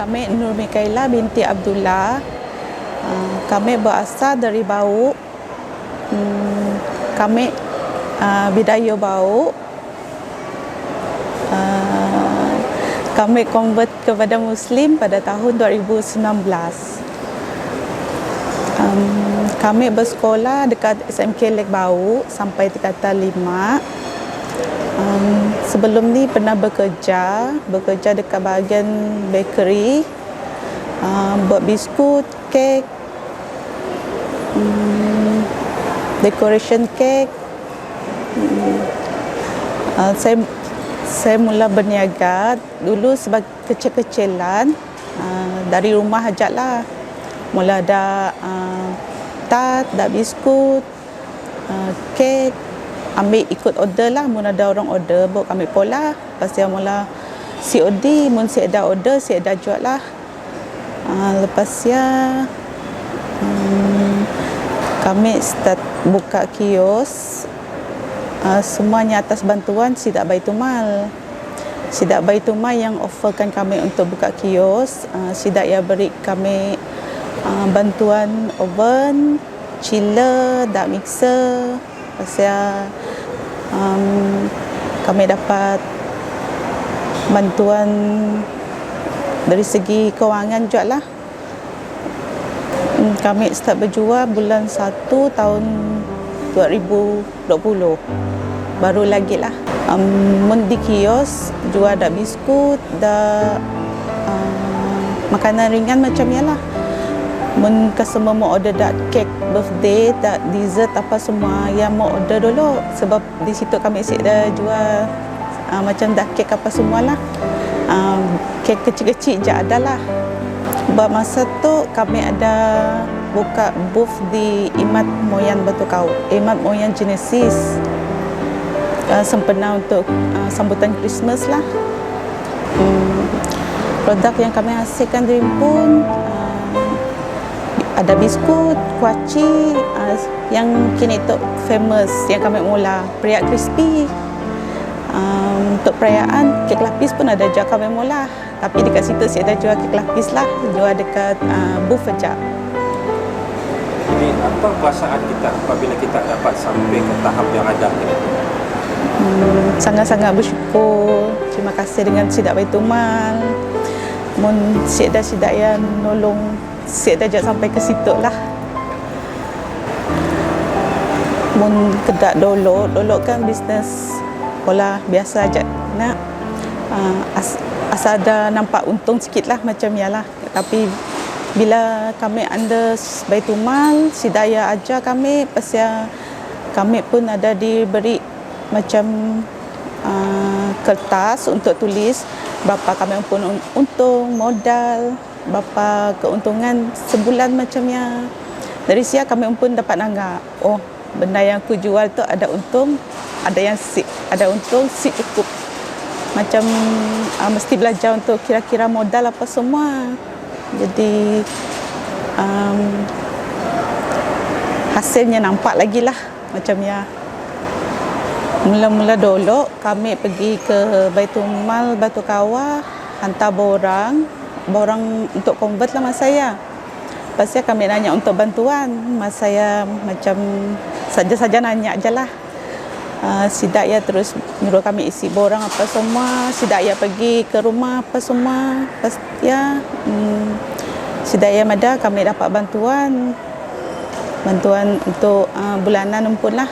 Kami Nur Mikaela binti Abdullah. Kami berasal dari Bau. Kami Bidayuh Bau. Kami convert kepada Muslim pada tahun 2019. Kami bersekolah dekat SMK Lek Bau sampai tingkatan 5. Sebelum ni pernah bekerja dekat bahagian bakery, buat biskut, kek, decoration kek. Saya mula berniaga dulu sebagai kecil-kecilan, dari rumah ajaklah. Mula ada tart, ada biskut, kek, ambil ikut order lah. Mula ada orang order, bawa kami pola. Lepas dia mula COD, mun saya ada order, saya ada jual lah. Lepas ya kami start buka kios. Semuanya atas bantuan Sidak Baitul Mal. Sidak Baitul Mal yang offerkan kami untuk buka kios. Sidak ya beri kami bantuan oven, chiller, dark mixer. Pasal kami dapat bantuan dari segi kewangan juga lah. Kami start berjual bulan 1 tahun 2020. Baru lagi lah. Di kios jual dah biskut, dah makanan ringan macam ni lah. Mun customer mau order dak kek birthday, dak dessert apa semua yang mau order dulu, sebab di situ kami dah jual macam dak kek apa semualah. Kek kecil-kecil je ada lah. Sebab masa tu kami ada buka booth di Imat Moyan Batu Kau, Imat Moyan Genesis, sempena untuk sambutan Christmas lah. Produk yang kami hasilkan dari pun ada biskut, kuaci, yang kini tu famous yang kami mula, periak crispy. Untuk perayaan, kek lapis pun ada jual kami mula. Tapi dekat situ saya ada jual kek lapis lah, jual dekat booth saja. Jadi apa perasaan kita apabila kita dapat sampai ke tahap yang ada ini? Sangat-sangat bersyukur. Terima kasih dengan Sidak Baitul Mal. Mun Sidak yang nolong Sidak sampai ke situ lah. Mun kedak dolok kan bisnes pola biasa aja nak. Asal ada nampak untung sikit lah macam ya lah. Tapi bila kami under Baitul Mal, Sidaya ajar kami, pasal kami pun ada diberi macam kertas untuk tulis berapa kami pun untung, modal, berapa keuntungan sebulan macamnya. Dari situ kami pun dapat nanggap, oh benda yang aku jual tu ada untung, ada yang ada untung, cukup. Macam mesti belajar untuk kira-kira modal apa semua. Jadi hasilnya nampak lagi lah macamnya. Mula-mula dulu kami pergi ke Baitul Mal Batu Kawah, hantar borang untuk convert lah mas saya. Lepas tu kami nanya untuk bantuan, mas saya macam saja-saja nanya je lah. Sidak ya terus nyuruh kami isi borang apa semua. Sidak ya pergi ke rumah apa semua. Lepas ya Sidak ya ada kami dapat bantuan untuk bulanan pun lah.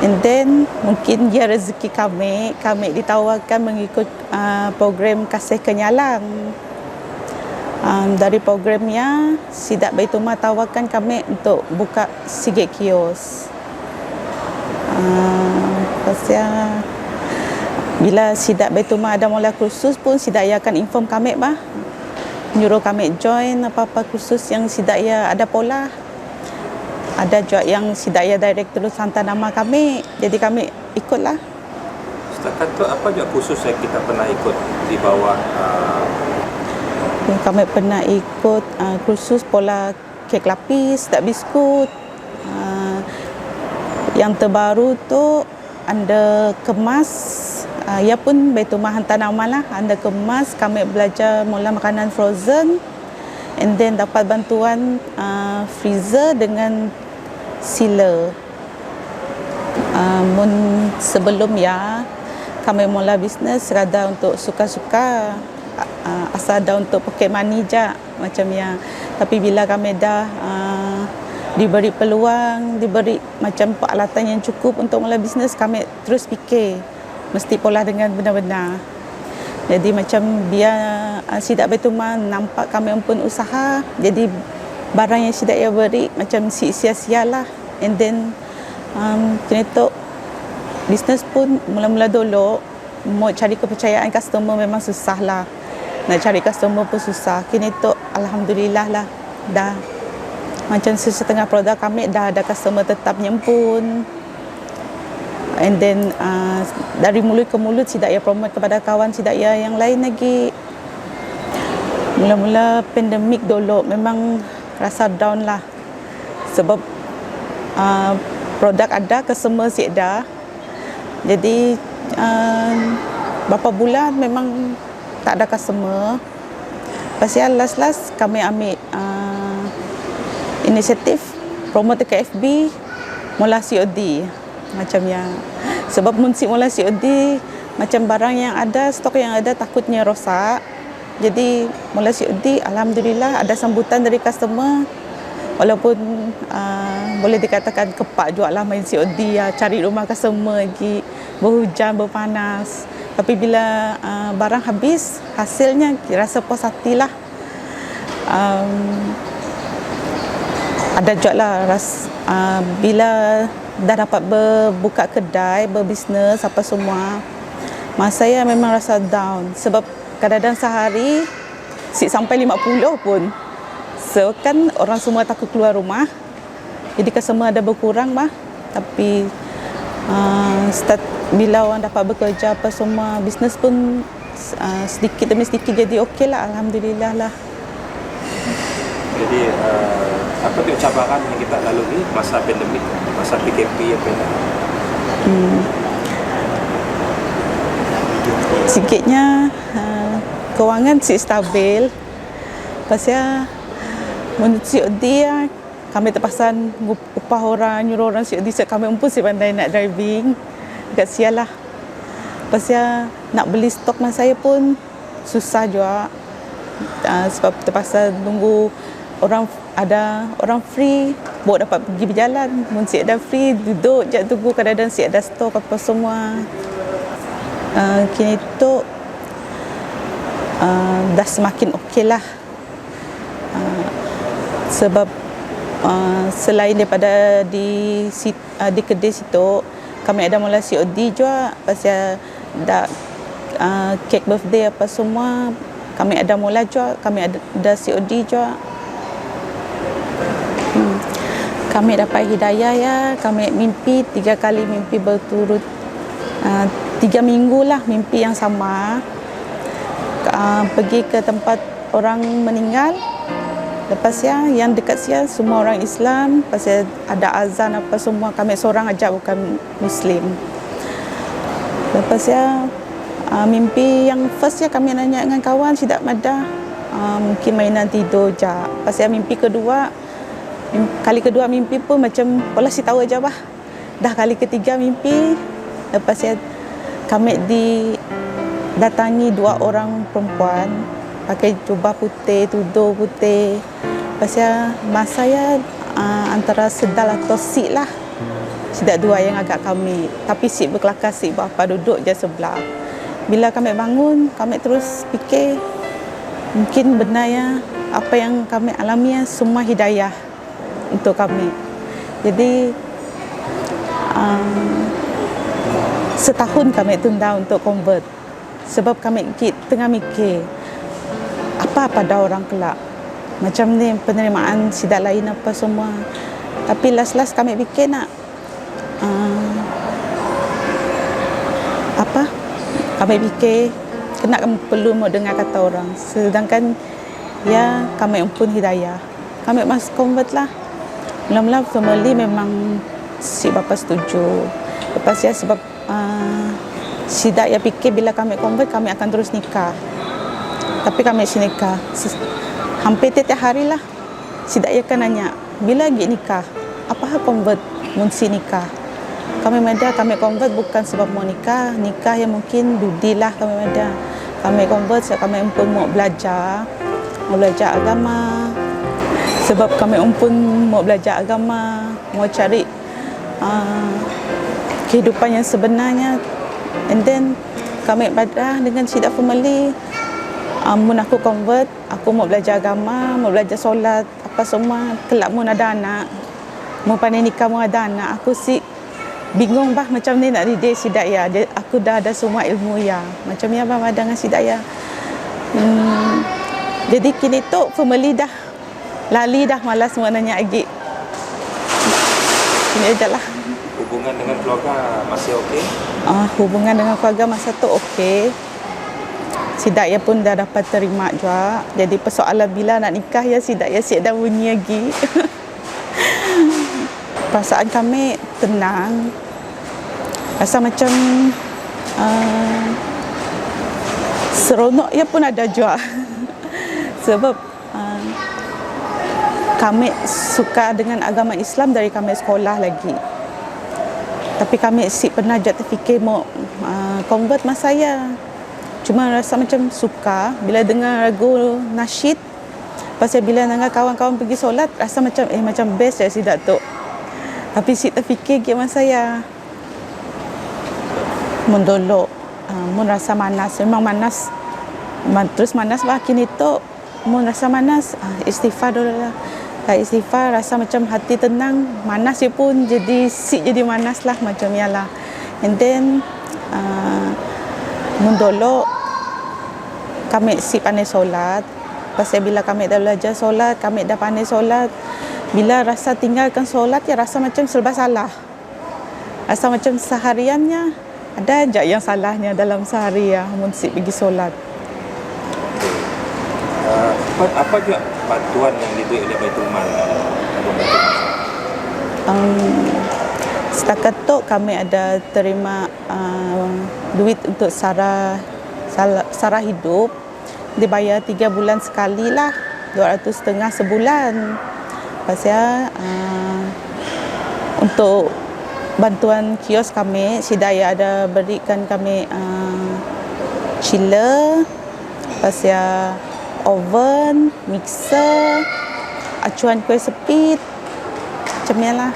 And then mungkin dia rezeki kami ditawarkan mengikut program Kasih Kenyalang. Dari programnya Sidak Baitul Mal tawarkan kami untuk buka sikit kios. Pasal bila Sidak Baitul Mal ada mula kursus pun Sidak ya akan inform kami bah, nyuruh kami join apa-apa kursus yang Sidak ya ada pola. Ada juga yang Sidak ya direct terus hantar nama kami, jadi kami ikutlah. Setakat tu apa juga kursus yang kita pernah ikut di bawah? Kami pernah ikut kursus pola kek lapis, dak biskut. Yang terbaru tu anda kemas ia pun Baitul Mal hantar nama lah, anda kemas, kami belajar mula makanan frozen, and then dapat bantuan freezer dengan sealer. Sebelum ya, kami mula bisnes sekadar untuk suka-suka, asal ada untuk pocket money je macam ya. Tapi bila kami dah diberi peluang, diberi macam peralatan yang cukup untuk mula bisnes, kami terus fikir mesti pola dengan benar-benar. Jadi macam biar Sidak Baitul Mal nampak kami pun usaha, jadi barang yang Sidak ia beri macam sia-sia lah. And then kena tu bisnes pun mula-mula dulu mau cari kepercayaan customer memang susah lah. Nak cari customer pun susah. Kini tu alhamdulillah lah, dah macam setengah produk kami dah ada customer tetapnya pun. And then dari mulut ke mulut Sidak ia promote kepada kawan Sidak ia yang lain lagi. Mula-mula pandemik dulu memang rasa down lah, sebab produk ada, customer si ada. Jadi beberapa bulan memang tak ada customer. Pasal last kami ambil inisiatif promote ke FB mula COD macam yang, sebab munsi mula COD macam barang yang ada, stok yang ada takutnya rosak. Jadi mula COD alhamdulillah ada sambutan dari customer, walaupun boleh dikatakan kepak juga lah main COD ya, cari rumah customer lagi, berhujan berpanas. Tapi bila barang habis, hasilnya rasa puas hati lah. Ada juga lah bila dah dapat berbuka kedai, berbisnes apa semua, masa saya memang rasa down, sebab kadang-kadang sehari sampai 50 pun. So kan orang semua takut keluar rumah, jadi customer ada berkurang mah. Tapi start bila orang dapat bekerja apa semua, bisnes pun sedikit demi sedikit jadi okey lah, alhamdulillah lah. Jadi apa tu cabaran yang kita lalui masa pandemik, masa PKP apa ini? Sikitnya kewangan si stabil. Pasal menurut COD ya, kami terpaksa upah orang, nyuruh orang COD, sebab kami pun si pandai nak driving. Agak sial lah. Pasal nak beli stok masa saya pun susah juga. Sebab terpaksa tunggu ada orang free, baru dapat pergi berjalan. Mun si ada free, duduk je tunggu, kadang-kadang si ada stok apa semua. Kini tu dah semakin okey lah. Sebab selain daripada di kedai situ, kami ada mula COD juga. Pasal dah cake birthday apa semua, kami ada mula juga, kami ada COD juga. Kami dapat hidayah ya, kami mimpi 3 kali, mimpi berturut 3 minggu lah mimpi yang sama. Pergi ke tempat orang meninggal, lepas ya yang dekat saya semua orang Islam, pasal ada azan apa semua, kami seorang aja bukan Muslim. Lepas ya mimpi yang first ya, kami nanya dengan kawan Sidak Mada, mungkin mainan tidur je. Pasal mimpi kedua, kali kedua mimpi pun macam pola si tahu aja bah. Dah kali ketiga mimpi, lepas ya kami didatangi 2 orang perempuan pakai jubah putih, tudung putih. Pasal masa ya antara sedal atau sik lah. Sidak 2 yang agak kami, tapi sik berkelakar, sik bapa duduk je sebelah. Bila kami bangun, kami terus fikir mungkin benar ya apa yang kami alami ya, semua hidayah untuk kami. Jadi setahun kami tunda untuk convert, sebab kami tengah mikir apa pada orang kelak macam ni, penerimaan Sidak lain apa semua. Tapi last kami fikir nak kami fikir kena perlu mau dengar kata orang, sedangkan ya kami pun hidayah, kami mas convert lah. Mula-mula family memang si bapa setuju. Lepas ya sebab Si Daya fikir bila kami convert kami akan terus nikah. Tapi kami si nikah. Hampir tiap hari lah. Si Daya kan nanya, bila lagi nikah? Apa hal convert mun si nikah? Kami meda kami convert bukan sebab mau nikah. Nikah yang mungkin dudi lah kami meda. Kami convert sebab kami pun mau belajar agama. Sebab kami pun mau belajar agama, mau cari kehidupan yang sebenarnya. And then kami pada dengan Syidah family, mun aku convert, aku mau belajar agama, mau belajar solat, apa semua. Kelak mun ada anak, mau pandai nikah, mau ada anak, aku bingung bah macam ni nak didik si Daya. Aku dah ada semua ilmu ya. Macam ni abang ada dengan si Daya. Jadi kini tu family dah lali dah, malas mau nanya lagi. Ini aja lah. Hubungan dengan keluarga masih okey? Hubungan dengan keluarga masa tu okey. Si Daya pun dah dapat terima juga. Jadi persoalan bila nak nikah ya si Daya siap dah bunyi lagi. Perasaan kami tenang. Rasa macam seronok ya pun ada juga. Sebab kami suka dengan agama Islam dari kami sekolah lagi. Tapi kami pernah je terfikir mau convert masa saya. Cuma rasa macam suka bila dengar lagu nasyid. Pasal bila dengar kawan-kawan pergi solat, rasa macam best je si Datuk. Tapi terfikir ke masa saya. Mun dulu, mun rasa manas, memang manas. Terus manas bah kini tu, mun rasa manas, istighfar dulu lah. Istighfar, rasa macam hati tenang, manas je pun jadi manas lah macam ya lah. And then mun dulu kami pandai solat. Pasal bila kami dah belajar solat, kami dah pandai solat. Bila rasa tinggalkan solat ya rasa macam serba salah. Rasa macam sehariannya ada aja yang salahnya dalam sehari ya mun pergi solat. Apa juga bantuan yang diberi oleh Baitul Mal? Setakat tu kami ada terima duit untuk sara hidup. Dibayar 3 bulan sekali lah, 250 sebulan. Pasal untuk bantuan kios kami, si Daya ada berikan kami chiller, pasal oven, mixer, acuan kuih sepit, macam ni lah.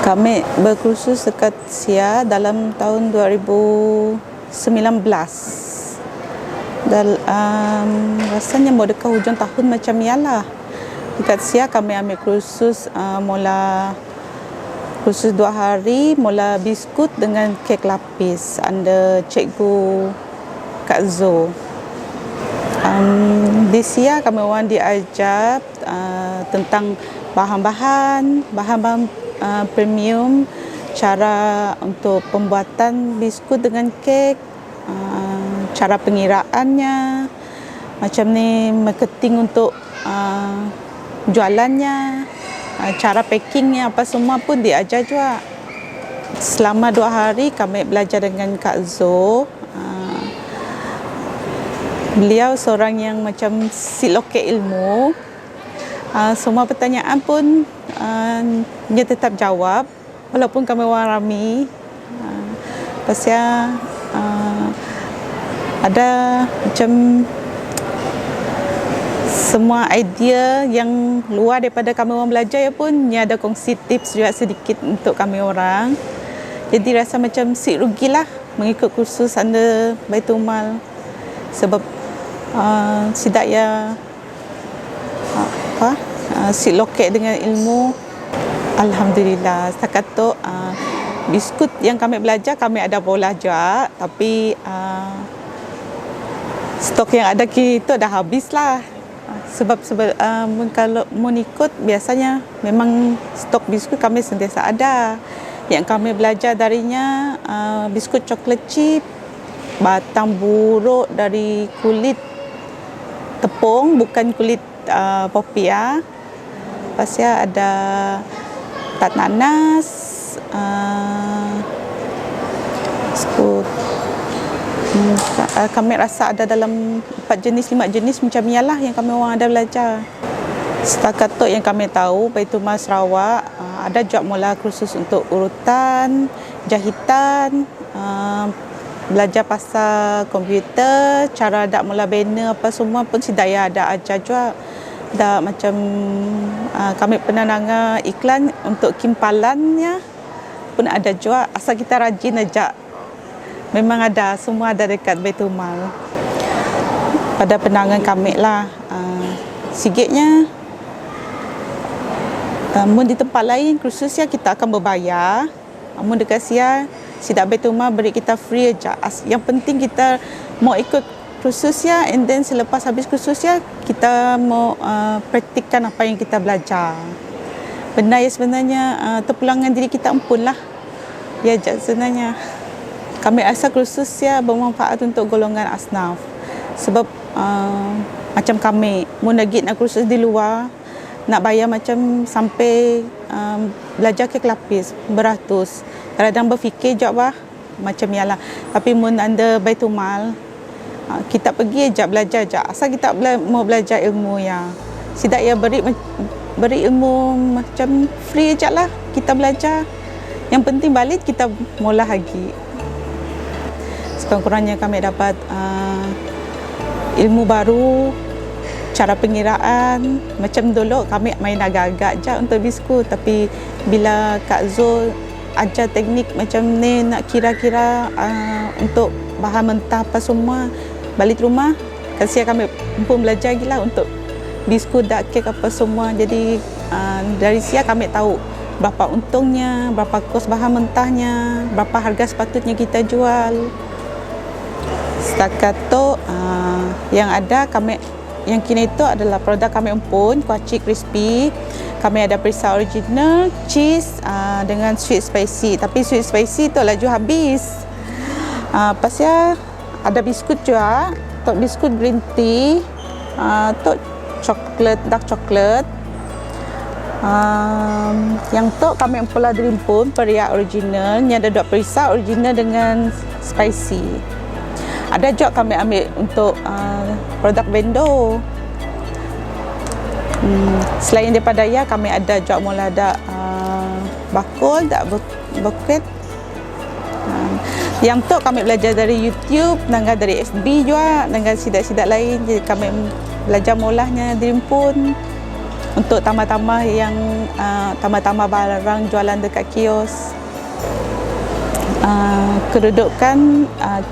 Kami berkursus dekat SIA dalam tahun 2019. Rasanya mau dekat hujung tahun macam ni lah. Dekat SIA kami ambil kursus mula kursus 2 hari, mula biskut dengan kek lapis under Cikgu Kak Zo. Di SIA kami orang diajar tentang bahan-bahan premium, cara untuk pembuatan biskut dengan kek, cara pengiraannya, macam ni marketing untuk jualannya, cara packingnya, apa semua pun diajar juga. Selama 2 hari kami belajar dengan Kak Zo. Beliau seorang yang macam siloket ilmu. Semua pertanyaan pun dia tetap jawab walaupun kami orang ramai. Pasal ada macam semua idea yang luar daripada kami orang belajar ya pun dia ada kongsi tips juga sedikit untuk kami orang. Jadi rasa macam rugilah mengikut kursus under Baitul Mal. Sebab si Daya si loket dengan ilmu. Alhamdulillah setakat tu biskut yang kami belajar kami ada bola juga, tapi stok yang ada kita dah habis lah. Sebab kalau mau ikut biasanya memang stok biskut kami sentiasa ada. Yang kami belajar darinya biskut coklat chip, batang buruk dari kulit tepung, bukan kulit popi ya. Pasal ada tat nanas, biskut. Kami rasa ada dalam 4 jenis, 5 jenis macam ni lah yang kami orang ada belajar. Setakat tu yang kami tahu, Baitul Mal Sarawak ada job mula kursus untuk urutan, jahitan, belajar pasal komputer, cara dak mula banner apa semua pun si Daya ada ajar juga. Dak macam kami pernah nangar iklan untuk kimpalannya pun ada juga, asal kita rajin aja. Memang ada, semua ada dekat Baitul Mal. Pada penangan kami lah, sikitnya mun di tempat lain kursusnya kita akan berbayar. Mun dekat sia Sidak Baitul Mal beri kita free aja. Yang penting kita mau ikut kursusnya, and then selepas habis kursusnya kita mau praktikkan apa yang kita belajar. Benda yang sebenarnya terpulangan diri kita ampun lah. Ya sebenarnya kami rasa kursusnya bermanfaat untuk golongan asnaf. Sebab macam kami mun lagi nak kursus di luar, nak bayar macam sampai belajar ke lapis beratus. Kadang berfikir jawab macam yalah. Tapi mun anda Baitul Mal, kita pergi aja belajar aja. Asal kita mau belajar ilmu yang sidak ya beri ilmu macam free aja lah. Kita belajar. Yang penting balik kita mula lagi. Sekurang-kurangnya kami dapat ilmu baru, cara pengiraan. Macam dulu kami main agak-agak je untuk biskut, tapi bila Kak Zul ajar teknik macam ni, nak kira-kira untuk bahan mentah apa semua, balik rumah kasi kami pun belajar lagi lah untuk biskut, dak kek apa semua. Jadi dari sia kami tahu berapa untungnya, berapa kos bahan mentahnya, berapa harga sepatutnya kita jual. Setakat tu yang ada kami, yang kini itu adalah produk kami pun, kuaci crispy. Kami ada perisa original, cheese dengan sweet spicy. Tapi sweet spicy tu laju habis. Pasal ada biskut juga, tok biskut green tea, tok coklat, dark coklat. Yang tok kami pula dream pun periak original, ni ada dua perisa original dengan spicy. Ada juga kami ambil untuk produk vendor. Selain daripada ya, kami ada juga mula ada bakul, dak buket. Yang tu kami belajar dari YouTube, dengan dari SB juga, dengan sidak-sidak lain. Jadi kami belajar mulahnya dream pun untuk tambah-tambah yang tambah-tambah barang jualan dekat kios. Kedudukan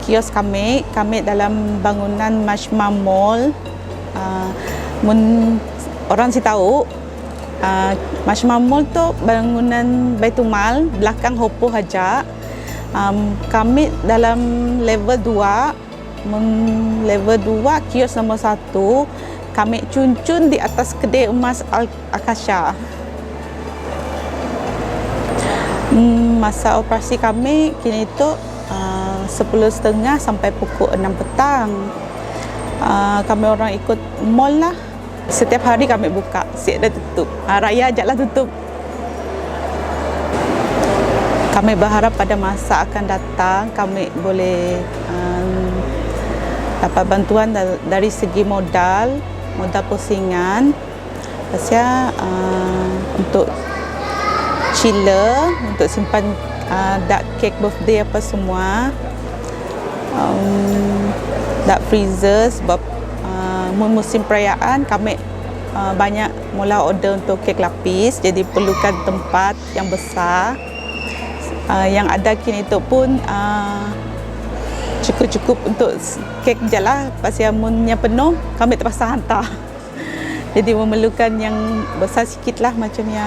kios kami dalam bangunan Majma Mall. Mun orang si tahu Majma Mall tu bangunan Baitul Mal, belakang Hopo Haja. Kami dalam level 2. Mun level 2 kios nombor 1, kami cuncun di atas kedai emas Akasha. Masa operasi kami kini itu 10.30 sampai pukul 6 petang. Kami orang ikut mall lah. Setiap hari kami buka, siap dah tutup. Raya ajaklah tutup. Kami berharap pada masa akan datang kami boleh dapat bantuan dari segi modal pusingan. Pasal untuk chiller, untuk simpan dak kek birthday apa semua, dak freezer. Sebab musim perayaan kami banyak mula order untuk kek lapis, jadi perlukan tempat yang besar. Yang ada kini itu pun cukup untuk kek je lah. Pasal munnya penuh kami terpaksa hantar. Jadi memerlukan yang besar sikit lah macamnya.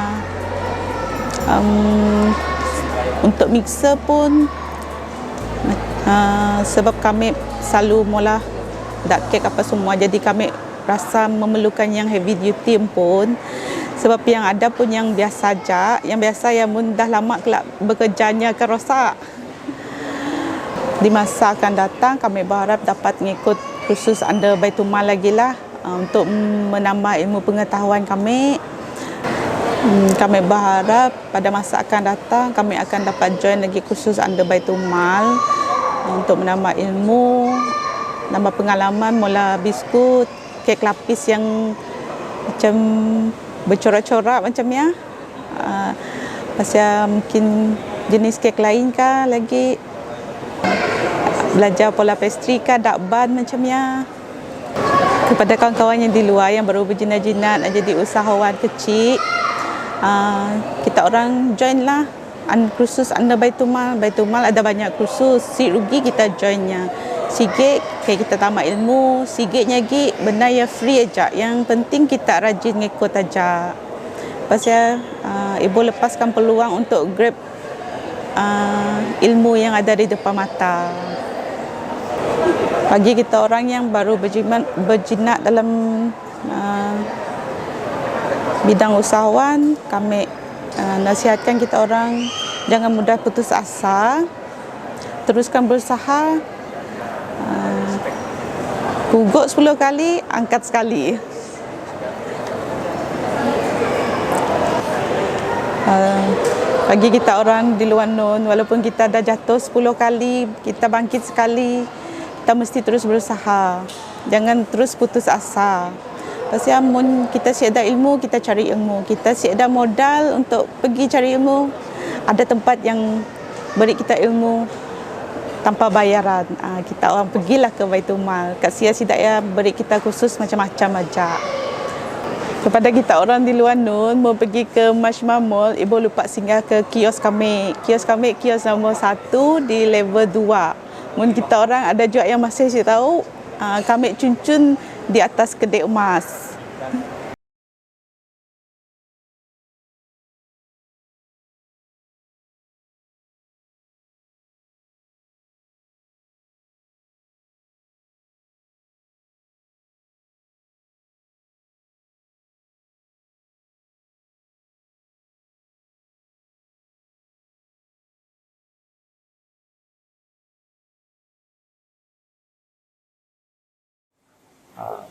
Untuk mixer pun sebab kami selalu mula dak kek apa semua, jadi kami rasa memerlukan yang heavy duty pun. Sebab yang ada pun yang biasa aja, yang biasa yang dah lama kelak bekerjanya akan rosak. Di masa akan datang kami berharap dapat mengikut kursus under Baitul Mal lagi lah untuk menambah ilmu pengetahuan kami. Kami berharap pada masa akan datang kami akan dapat join lagi kursus under Baitul Mal untuk menambah ilmu, nambah pengalaman, mula biskut, kek lapis yang macam bercorak-corak macam ya. Pasal mungkin jenis kek lain kah lagi, belajar pola pastry kah, dakban macam ya. Kepada kawan-kawan yang di luar yang baru berjinat-jinat nak jadi usahawan kecil, kita orang join lah kursus under Baitul Mal. Baitul Mal ada banyak kursus, si rugi kita joinnya. Sikit kayak kita tambah ilmu, sikitnya lagi benda yang free aja. Yang penting kita rajin ngikut aja. Pasal ibu lepaskan peluang untuk grab ilmu yang ada di depan mata. Bagi kita orang yang baru berjinat dalam bidang usahawan, kami nasihatkan kita orang jangan mudah putus asa, teruskan berusaha, gugut 10 kali, angkat sekali. Bagi kita orang di luar Nun, walaupun kita dah jatuh 10 kali, kita bangkit sekali, kita mesti terus berusaha. Jangan terus putus asa. Pasal mun kita siap ada ilmu, kita cari ilmu. Kita siap ada modal untuk pergi cari ilmu, ada tempat yang beri kita ilmu tanpa bayaran. Kita orang pergilah ke Baitul Mal. Kat Sia Hidayah beri kita kursus macam-macam aja. Kepada kita orang di luar Nun, mau pergi ke Majma Mall, ibu lupa singgah ke kios kami. Kios kami kios nombor 1 di level 2. Mun kita orang ada juga yang masih tahu, kami cun-cun di atas kedai emas.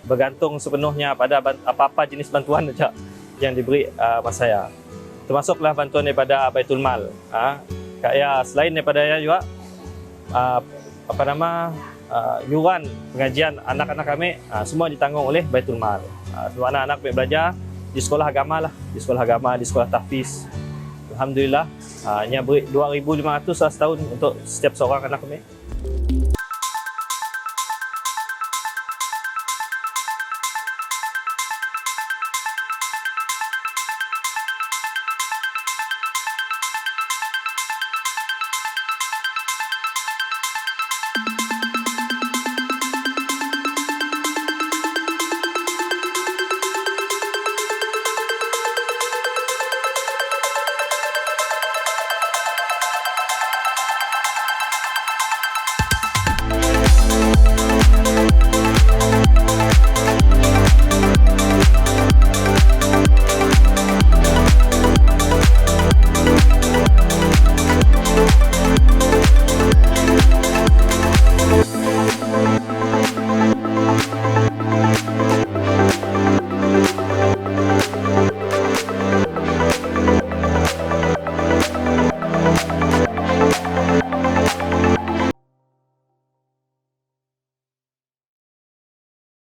Bergantung sepenuhnya pada apa-apa jenis bantuan saja yang diberi masa saya. Termasuklah bantuan daripada Baitul Mal. Kayak selain daripada ya juga yuran pengajian anak-anak kami semua ditanggung oleh Baitul Mal. Semua anak-anak belajar di sekolah agama lah, di sekolah tahfiz. Alhamdulillah, hanya beri 2,500 setahun untuk setiap seorang anak kami.